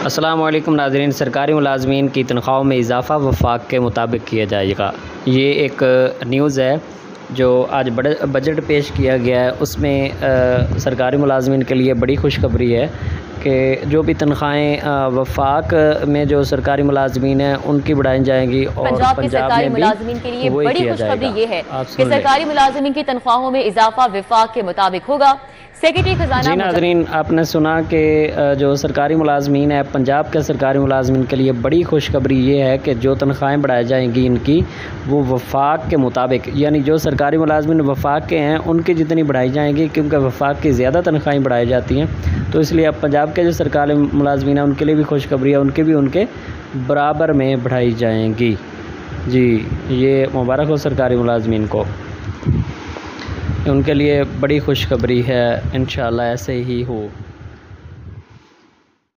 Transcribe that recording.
अस्सलाम वालेकुम नाज़रीन। सरकारी मुलाज़मीन की तनख्वाहों में इजाफ़ा वफाक के मुताबिक किया जाएगा। ये एक न्यूज़ है जो आज बजट पेश किया गया है। उसमें सरकारी मुलाज़मीन के लिए बड़ी खुशखबरी है कि जो भी तनख्वाहें वफाक में जो सरकारी मुलाज़मीन हैं उनकी बढ़ाई जाएंगी और पंजाब के पंजाब सरकारी में मुलाज़मीन के लिए बड़ी खुशखबरी ये है कि जाएगा। सरकारी मुलाज़मीन की तनख्वाहों में इजाफा वफाक के मुताबिक होगा। सेक्रेटरी खजाना जी नाज़रीन, आपने सुना कि जो सरकारी मुलाज़मीन है पंजाब के सरकारी मुलाज़मीन के लिए बड़ी खुशखबरी ये है कि जो तनख्वाहें बढ़ाई जाएंगी इनकी वो वफाक के मुताबिक, यानी जो सरकारी मुलाज़मीन वफाक के हैं उनकी जितनी बढ़ाई जाएंगी, क्योंकि वफाक की ज़्यादा तनख्वाहें बढ़ाई जाती हैं। तो इसलिए अब पंजाब के जो सरकारी मुलाज़मीन हैं उनके लिए भी खुशखबरी है, उनके भी उनके बराबर में बढ़ाई जाएंगी। जी, ये मुबारक हो सरकारी मुलाज़मीन को, उनके लिए बड़ी खुशखबरी है। इंशाअल्लाह ऐसे ही हो।